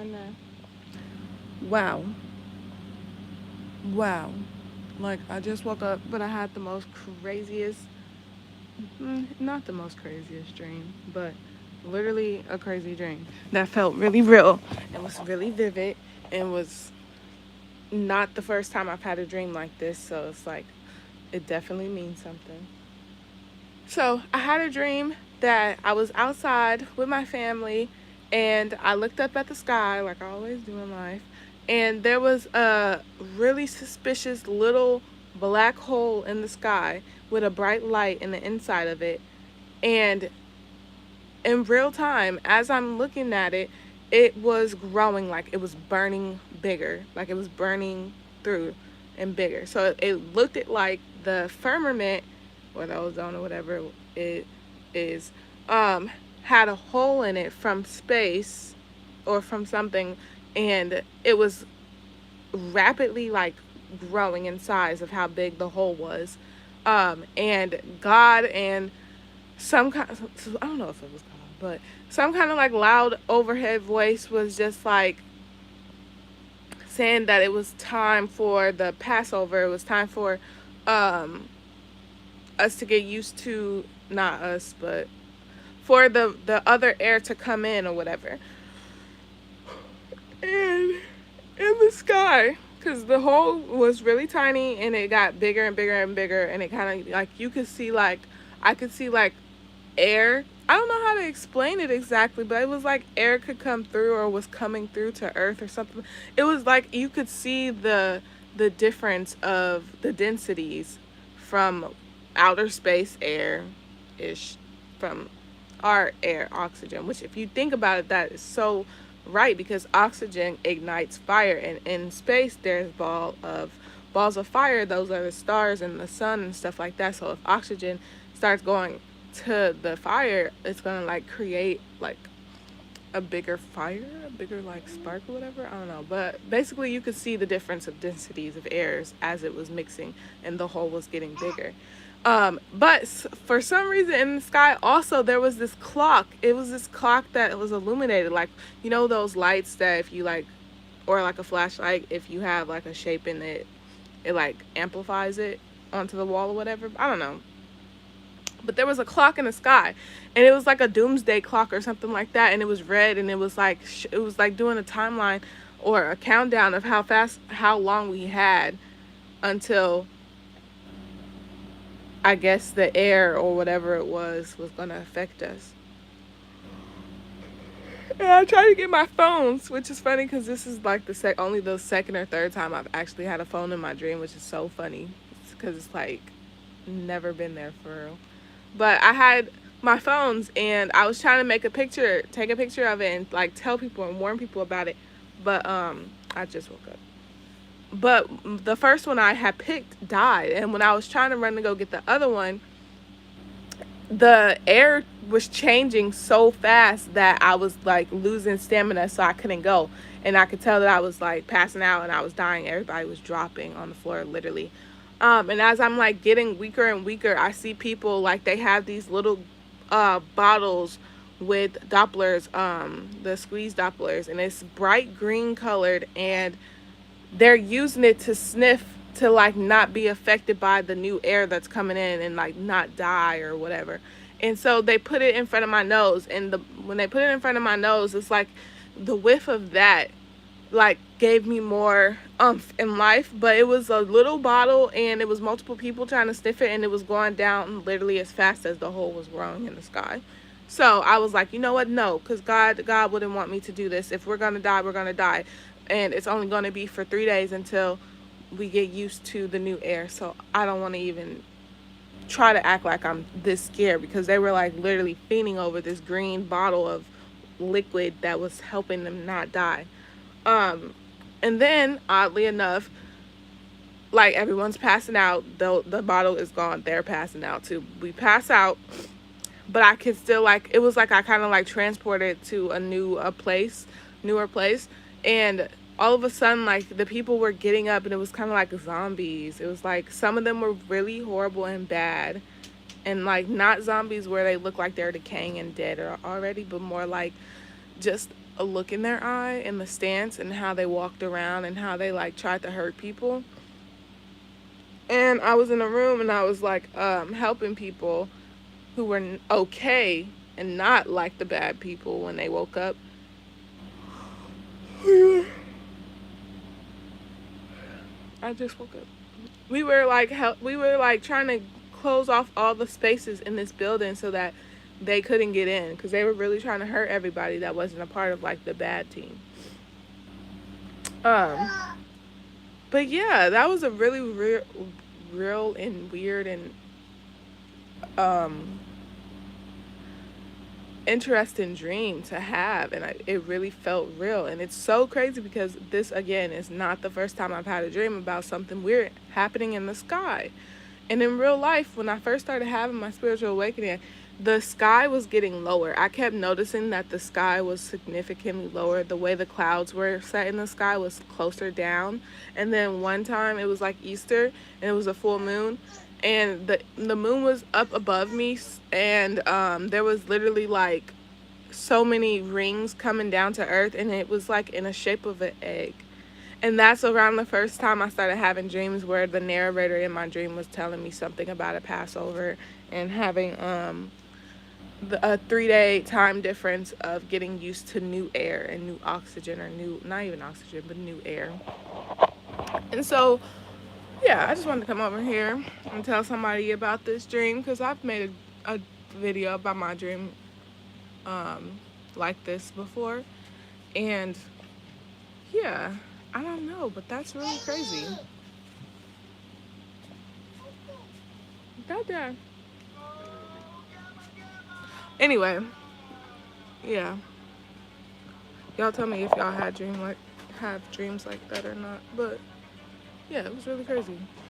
I know. Wow. Wow. Like, I just woke up, but I had the most craziest, not the most craziest dream, but literally a crazy dream that felt really real and was really vivid and was not the first time I've had a dream like this. So it's like, it definitely means something. So I had a dream that I was outside with my family and I looked up at the sky like I always do in life. And there was a really suspicious little black hole in the sky with a bright light in the inside of it. And in real time, as I'm looking at it, it was growing, like it was burning bigger, like it was burning through and bigger. So it looked at like the firmament or the ozone or whatever it is, had a hole in it from space or from something, and it was rapidly like growing in size of how big the hole was. And God and some kind, I don't know if it was God, but some kind of like loud overhead voice was just like saying that it was time for the Passover. It was time for um, us to get used to, not us, but for the other air to come in or whatever. And in the sky, because the hole was really tiny and it got bigger and bigger and bigger, and it kind of like you could see like I could see like air. I don't know how to explain it exactly, but it was like air could come through or was coming through to Earth or something. It was like you could see the difference of the densities from outer space air ish from our air oxygen, which if you think about it, that is so right because oxygen ignites fire, and in space there's balls of fire. Those are the stars and the sun and stuff like that. So if oxygen starts going to the fire, it's gonna like create like a bigger fire, a bigger like spark or whatever. I don't know, but basically you could see the difference of densities of airs as it was mixing and the hole was getting bigger. But for some reason in the sky also there was this clock. It was this clock that was illuminated, like you know those lights that if you like, or like a flashlight, if you have like a shape in it, it like amplifies it onto the wall or whatever. I don't know, but there was a clock in the sky and it was like a doomsday clock or something like that, and it was red, and it was like it was like doing a timeline or a countdown of how long we had until I guess the air or whatever it was going to affect us. And I tried to get my phones, which is funny because this is like only the second or third time I've actually had a phone in my dream, which is so funny because it's like never been there for real. But I had my phones and I was trying to take a picture of it and like tell people and warn people about it. But I just woke up. But the first one I had picked died, and when I was trying to run to go get the other one, the air was changing so fast that I was like losing stamina, so I couldn't go. And I could tell that I was like passing out and I was dying. Everybody was dropping on the floor, literally. And as I'm like getting weaker and weaker, I see people like they have these little bottles with Dopplers, the squeeze Dopplers, and it's bright green colored, and they're using it to sniff to like not be affected by the new air that's coming in and like not die or whatever. And so they put it in front of my nose, and when they put it in front of my nose, it's like the whiff of that like gave me more umph in life. But it was a little bottle and it was multiple people trying to sniff it, and it was going down literally as fast as the hole was growing in the sky. So I was like, you know what, no, because God wouldn't want me to do this. If we're gonna die, we're gonna die, and it's only going to be for 3 days until we get used to the new air. So I don't want to even try to act like I'm this scared, because they were like literally fiending over this green bottle of liquid that was helping them not die. And then oddly enough, like everyone's passing out, the bottle is gone, they're passing out too. We pass out, but I could still like, it was like I kind of like transported to newer place, and all of a sudden like the people were getting up and it was kind of like zombies. It was like some of them were really horrible and bad, and like not zombies where they look like they're decaying and dead or already, but more like just a look in their eye and the stance and how they walked around and how they like tried to hurt people. And I was in a room and I was like helping people who were okay and not like the bad people when they woke up. I just woke up. We were like trying to close off all the spaces in this building so that they couldn't get in because they were really trying to hurt everybody that wasn't a part of like the bad team. Um, but yeah, that was a really real and weird and um interesting dream to have, and it really felt real. And it's so crazy because this again is not the first time I've had a dream about something weird happening in the sky. And in real life, when I first started having my spiritual awakening, the sky was getting lower. I kept noticing that the sky was significantly lower. The way the clouds were set in the sky was closer down. And then one time it was like Easter and it was a full moon, and the moon was up above me, and there was literally like so many rings coming down to earth, and it was like in a shape of an egg. And that's around the first time I started having dreams where the narrator in my dream was telling me something about a Passover and having a 3-day time difference of getting used to new air and new oxygen, or new, not even oxygen, but new air. And so, yeah, I just wanted to come over here and tell somebody about this dream because I've made a video about my dream like this before. And yeah, I don't know, but that's really crazy. Dad. Anyway, yeah. Y'all tell me if y'all have dreams like that or not. But yeah, it was really crazy.